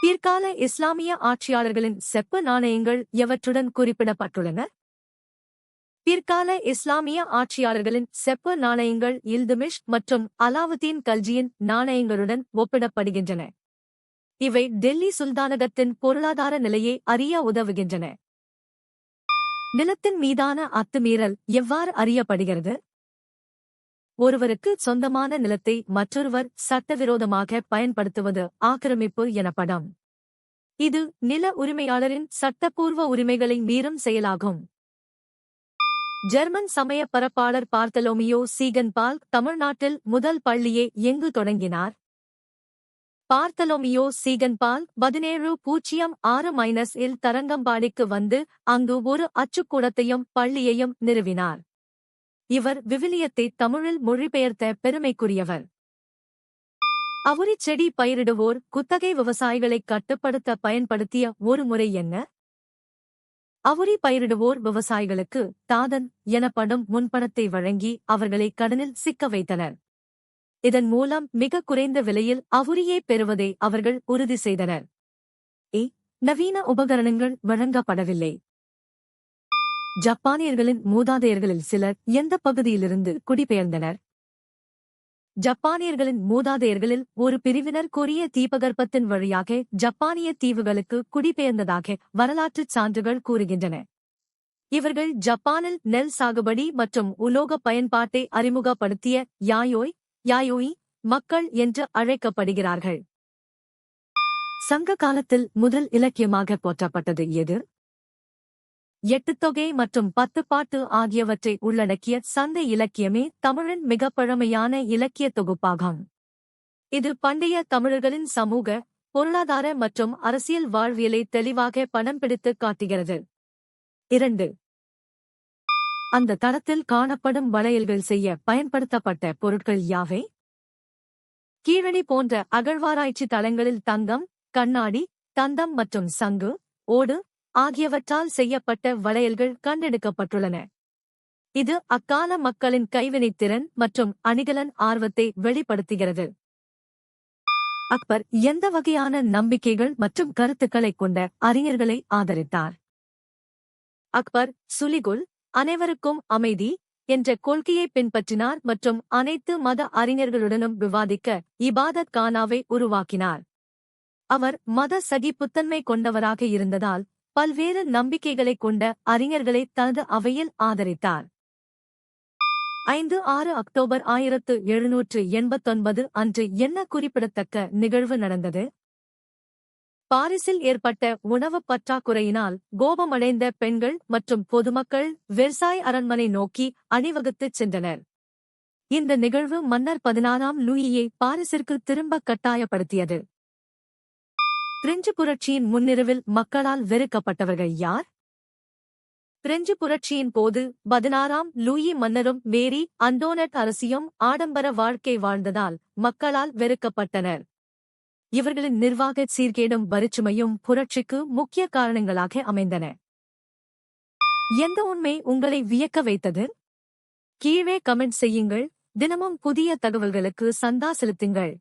பிற்கால இஸ்லாமிய ஆட்சியாளர்களின் செப்பு நாணயங்கள் எவற்றுடன் குறிப்பிடப்பட்டுள்ளன? பிற்கால இஸ்லாமிய ஆட்சியாளர்களின் செப்பு நாணயங்கள் இல்துமிஷ் மற்றும் அலாவுதீன் கல்ஜியின் நாணயங்களுடன் ஒப்பிடப்படுகின்றன. இவை டெல்லி சுல்தானகத்தின் பொருளாதார நிலையை அறிய உதவுகின்றன. நிலத்தின் மீதான அத்துமீறல் எவ்வாறு அறியப்படுகிறது? ஒருவருக்கு சொந்தமான நிலத்தை மற்றொருவர் சட்டவிரோதமாக பயன்படுத்துவது ஆக்கிரமிப்பு எனப்படும். இது நில உரிமையாளரின் சட்டப்பூர்வ உரிமைகளை மீறும் செயலாகும். ஜெர்மன் சமய பரப்பாளர் பார்த்தலோமியோ சீகன்பால்க் தமிழ்நாட்டில் முதல் பள்ளியை எங்கு தொடங்கினார்? பார்த்தலோமியோ சீகன்பால்க் 1706 இல் தரங்கம்பாடிக்கு வந்து அங்கு ஒரு அச்சுக்கூடத்தையும் பள்ளியையும் நிறுவினார். இவர் விவிலியத்தை தமிழில் மொழிபெயர்த்த பெருமைக்குரியவர். அவுரிச் செடி பயிரிடுவோர் குத்தகை விவசாயிகளைக் கட்டுப்படுத்த பயன்படுத்திய ஒரு முறை என்ன? அவுரி பயிரிடுவோர் விவசாயிகளுக்கு தாதன் எனப்படும் முன்பணத்தை வழங்கி அவர்களை கடனில் சிக்க வைத்தனர். இதன் மூலம் மிக குறைந்த விலையில் அவுரியை பெறுவதை அவர்கள் உறுதி செய்தனர். நவீன உபகரணங்கள் வழங்கப்படவில்லை. ஜப்பானியர்களின் மூதாதையர்களில் சிலர் எந்த பகுதியிலிருந்து குடிபெயர்ந்தனர்? ஜப்பானியர்களின் மூதாதையர்களில் ஒரு பிரிவினர் கொரிய தீபகற்பத்தின் வழியாக ஜப்பானிய தீவுகளுக்கு குடிபெயர்ந்ததாக வரலாற்றுச் சான்றுகள் கூறுகின்றன. இவர்கள் ஜப்பானில் நெல் சாகுபடி மற்றும் உலோக பயன்பாட்டை அறிமுகப்படுத்திய யாயோய் மக்கள் என்று அழைக்கப்படுகிறார்கள். சங்க காலத்தில் முதல் இலக்கியமாக போற்றப்பட்டது எது? எட்டுத்தொகை மற்றும் 10 பாட்டு ஆகியவற்றை உள்ளடக்கிய சங்க இலக்கியமே தமிழின் மிகப் பழமையான இலக்கிய தொகுப்பாகும். இது பண்டைய தமிழர்களின் சமூக, பொருளாதார மற்றும் அரசியல் வாழ்வியலை தெளிவாக படம் பிடித்து காட்டுகிறது. 2. அந்த தளத்தில் காணப்படும் வளையல்கள் செய்ய பயன்படுத்தப்பட்ட பொருட்கள் யாவை? கீழடி போன்ற அகழ்வாராய்ச்சி தளங்களில் தங்கம், கண்ணாடி, தந்தம் மற்றும் சங்கு, ஓடு ஆகியவற்றால் செய்யப்பட்ட வளையல்கள் கண்டெடுக்கப்பட்டுள்ளன. இது அக்கால மக்களின் கைவினைத்திறன் மற்றும் அணிகலன் ஆர்வத்தை வெளிப்படுத்துகிறது. அக்பர் எந்த வகையான நம்பிக்கைகள் மற்றும் கருத்துக்களைக் கொண்ட அறிஞர்களை ஆதரித்தார்? அக்பர் சுலிகுல் அனைவருக்கும் அமைதி என்ற கொள்கையை பின்பற்றினார் மற்றும் அனைத்து மத அறிஞர்களுடனும் விவாதிக்க இபாதத் கானாவை உருவாக்கினார். அவர் மத சகிப்புத்தன்மை கொண்டவராக இருந்ததால் பல்வேறு நம்பிக்கைகளைக் கொண்ட அறிஞர்களை தனது அவையில் ஆதரித்தார். 5-6 அக்டோபர் 1789 அன்று என்ன குறிப்பிடத்தக்க நிகழ்வு நடந்தது? பாரிஸில் ஏற்பட்ட உணவுப் பற்றாக்குறையினால் கோபமடைந்த பெண்கள் மற்றும் பொதுமக்கள் வெர்சாய் அரண்மனை நோக்கி அணிவகுத்துச் சென்றனர். இந்த நிகழ்வு மன்னர் 16ஆம் லூயியை பாரிஸிற்கு திரும்ப கட்டாயப்படுத்தியது. பிரெஞ்சு புரட்சியின் முன்னிரவில் மக்களால் வெறுக்கப்பட்டவர்கள் யார்? பிரெஞ்சு புரட்சியின் போது 16ஆம் லூயி மன்னரும் மேரி அந்தோனட் அரசியும் ஆடம்பர வாழ்க்கை வாழ்ந்ததால் மக்களால் வெறுக்கப்பட்டனர். இவர்களின் நிர்வாக சீர்கேடும் வரிச்சுமையும் புரட்சிக்கு முக்கிய காரணங்களாக அமைந்தன. எந்த உண்மை உங்களை வியக்க வைத்தது? கீழே கமெண்ட் செய்யுங்கள். தினமும் புதிய தகவல்களுக்கு சந்தா செலுத்துங்கள்.